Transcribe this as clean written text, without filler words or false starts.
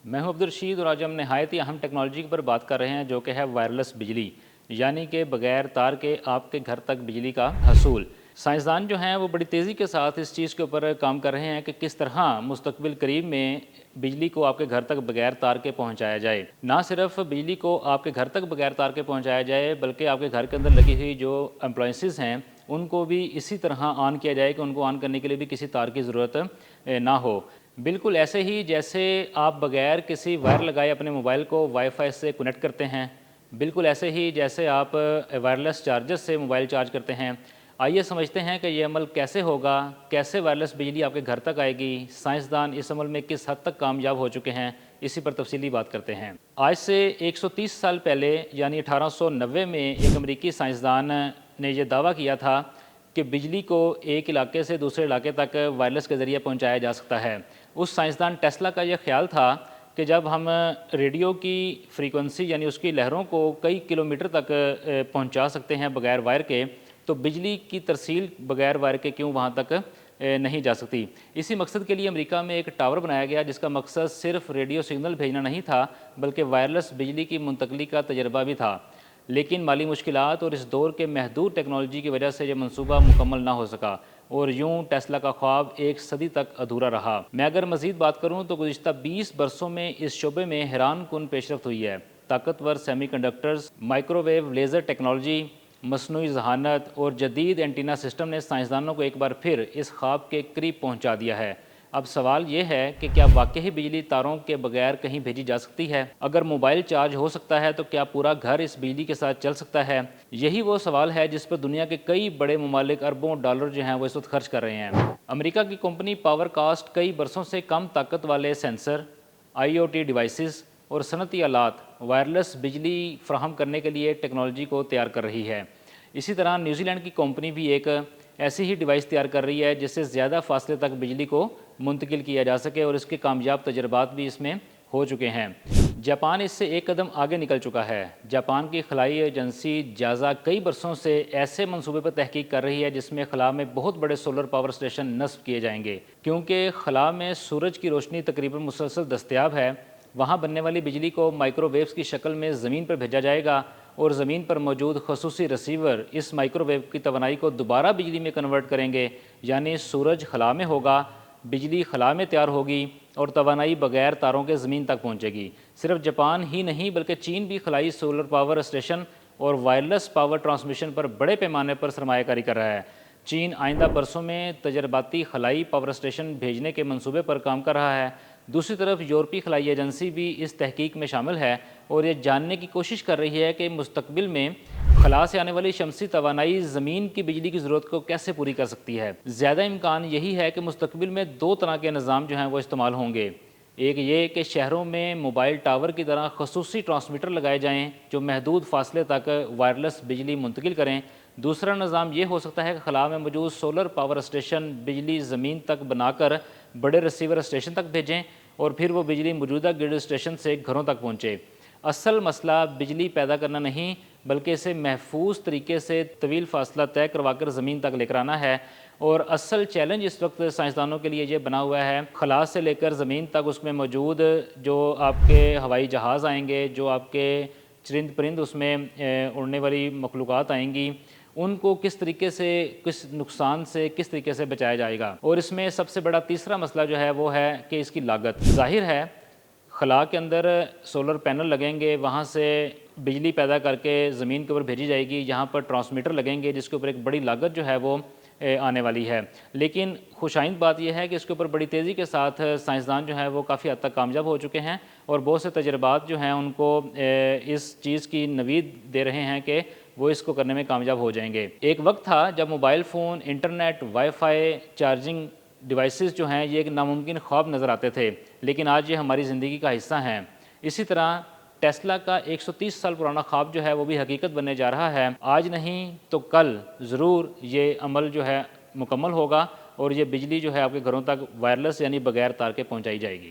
मैं हूं अब्दुल रशीद और आज हम नहायत ही अहम टेक्नोलॉजी पर बात कर रहे हैं जो कि है वायरलेस बिजली, यानी कि बगैर तार के आपके घर तक बिजली का हसूल। साइंसदान जो हैं वो बड़ी तेज़ी के साथ इस चीज़ के ऊपर काम कर रहे हैं कि किस तरह मुस्तकबिल करीब में बिजली को आपके घर तक बगैर तार के पहुंचाया जाए। ना सिर्फ बिजली को आपके घर तक बगैर तार के पहुंचाया जाए, बल्कि आपके घर के अंदर लगी हुई जो अप्लायंसेस हैं उनको भी इसी तरह ऑन किया जाए कि उनको ऑन करने के लिए भी किसी तार की ज़रूरत ना हो। बिल्कुल ऐसे ही जैसे आप बगैर किसी वायर लगाए अपने मोबाइल को वाईफाई से कनेक्ट करते हैं, बिल्कुल ऐसे ही जैसे आप वायरलेस चार्जर से मोबाइल चार्ज करते हैं। आइए समझते हैं कि ये अमल कैसे होगा, कैसे वायरलेस बिजली आपके घर तक आएगी, साइंसदान इस अमल में किस हद तक कामयाब हो चुके हैं, इसी पर तफसीली बात करते हैं। आज से 130 साल पहले यानी 1890 में एक अमरीकी साइंसदान ने यह दावा किया था कि बिजली को एक इलाके से दूसरे इलाके तक वायरलेस के ज़रिए पहुंचाया जा सकता है। उस साइंसदान टेस्ला का यह ख्याल था कि जब हम रेडियो की फ्रीक्वेंसी यानी उसकी लहरों को कई किलोमीटर तक पहुंचा सकते हैं बग़ैर वायर के, तो बिजली की तरसील बग़ैर वायर के क्यों वहां तक नहीं जा सकती। इसी मकसद के लिए अमेरिका में एक टावर बनाया गया जिसका मकसद सिर्फ रेडियो सिग्नल भेजना नहीं था, बल्कि वायरलेस बिजली की मुंतकली का तजर्बा भी था। लेकिन माली मुश्किलात और इस दौर के महदूद टेक्नोलॉजी की वजह से यह मनसूबा मुकम्मल ना हो सका और यूं टेस्ला का ख्वाब एक सदी तक अधूरा रहा। मैं अगर मज़ीद बात करूं तो गुज़िश्ता 20 बरसों में इस शोबे में हैरान कुन पेशरफ्त हुई है। ताकतवर सेमीकंडक्टर्स, माइक्रोवेव लेज़र टेक्नोलॉजी, मसनूई ज़हानत और जदीद एंटीना सिस्टम ने साइंसदानों को एक बार फिर इस ख्वाब के करीब पहुंचा दिया है। अब सवाल ये है कि क्या वाकई बिजली तारों के बगैर कहीं भेजी जा सकती है? अगर मोबाइल चार्ज हो सकता है तो क्या पूरा घर इस बिजली के साथ चल सकता है? यही वो सवाल है जिस पर दुनिया के कई बड़े ममालिक अरबों डॉलर जो हैं वो इस वक्त खर्च कर रहे हैं। अमेरिका की कंपनी पावरकास्ट कई बरसों से कम ताकत वाले सेंसर, IoT डिवाइसेस और सनती आलात वायरलेस बिजली फ्राहम करने के लिए टेक्नोलॉजी को तैयार कर रही है। इसी तरह न्यूजीलैंड की कंपनी भी एक ऐसी ही डिवाइस तैयार कर रही है जिससे ज़्यादा फासले तक बिजली को मुंतकिल किया जा सके और इसके कामयाब तजर्बात भी इसमें हो चुके हैं। जापान इससे एक कदम आगे निकल चुका है। जापान की खलाई एजेंसी जाजा कई बरसों से ऐसे मंसूबे पर तहकीक कर रही है जिसमें खला में बहुत बड़े सोलर पावर स्टेशन नस्ब किए जाएंगे। क्योंकि खला में सूरज की रोशनी तकरीबन मुसलसल दस्तयाब है, वहाँ बनने वाली बिजली को माइक्रोवेव्स की शक्ल में ज़मीन पर भेजा जाएगा और ज़मीन पर मौजूद खसूसी रिसीवर इस माइक्रोवेव की तवानाई को दोबारा बिजली में कन्वर्ट करेंगे। यानी सूरज खला में होगा, बिजली खला में तैयार होगी और तवानाई बगैर तारों के ज़मीन तक पहुँचेगी। सिर्फ जापान ही नहीं बल्कि चीन भी खलाई सोलर पावर स्टेशन और वायरलेस पावर ट्रांसमिशन पर बड़े पैमाने पर सरमायाकारी कर रहा है। चीन आइंदा बरसों में तजर्बाती खलाई पावर स्टेशन भेजने के मंसूबे पर काम कर रहा है। दूसरी तरफ यूरोपीय खलाई एजेंसी भी इस तहकीक में शामिल है और ये जानने की कोशिश कर रही है कि मुस्तकबिल में खला से आने वाली शमसी तवानाई ज़मीन की बिजली की ज़रूरत को कैसे पूरी कर सकती है। ज़्यादा इम्कान यही है कि मुस्तकबिल में दो तरह के निज़ाम जो हैं वो इस्तेमाल होंगे। एक ये कि शहरों में मोबाइल टावर की तरह खसूसी ट्रांसमीटर लगाए जाएँ जो महदूद फासले तक वायरलेस बिजली मुंतकिल करें। दूसरा निज़ाम ये हो सकता है कि खला में मौजूद सोलर पावर स्टेशन बिजली ज़मीन तक बनाकर बड़े रिसीवर स्टेशन तक भेजें और फिर वो बिजली मौजूदा ग्रिड स्टेशन से घरों तक पहुँचे। असल मसला बिजली पैदा करना नहीं बल्कि इसे महफूज तरीके से तवील फासला तय करवा कर ज़मीन तक लेकर आना है। और असल चैलेंज इस वक्त साइंसदानों के लिए ये बना हुआ है, खला से लेकर ज़मीन तक उसमें मौजूद जो आपके हवाई जहाज़ आएंगे, जो आपके चरिंद परिंद उसमें उड़ने वाली मखलूक़ात आएंगी, उनको किस तरीके से, किस नुकसान से किस तरीके से बचाया जाएगा। और इसमें सबसे बड़ा तीसरा मसला जो है वो है कि इसकी लागत। जाहिर है खला के अंदर सोलर पैनल लगेंगे, वहाँ से बिजली पैदा करके ज़मीन के ऊपर भेजी जाएगी, यहाँ पर ट्रांसमीटर लगेंगे जिसके ऊपर एक बड़ी लागत जो है वो आने वाली है। लेकिन खुशाइंद बात यह है कि इसके ऊपर बड़ी तेज़ी के साथ साइंसदान जो है वो काफ़ी हद तक कामयाब हो चुके हैं और बहुत से तजर्बात जो हैं उनको इस चीज़ की नवीद दे रहे हैं कि वो इसको करने में कामयाब हो जाएंगे। एक वक्त था जब mobile phone, internet, wifi, charging devices जो हैं ये एक नामुमकिन ख्वाब नज़र आते थे, लेकिन आज ये हमारी ज़िंदगी का हिस्सा हैं। इसी तरह टेस्ला का 130 साल पुराना ख्वाब जो है वो भी हकीकत बनने जा रहा है। आज नहीं तो कल ज़रूर ये अमल जो है मुकम्मल होगा और ये बिजली जो है आपके घरों तक वायरलेस यानी बगैर तार के पहुँचाई जाएगी।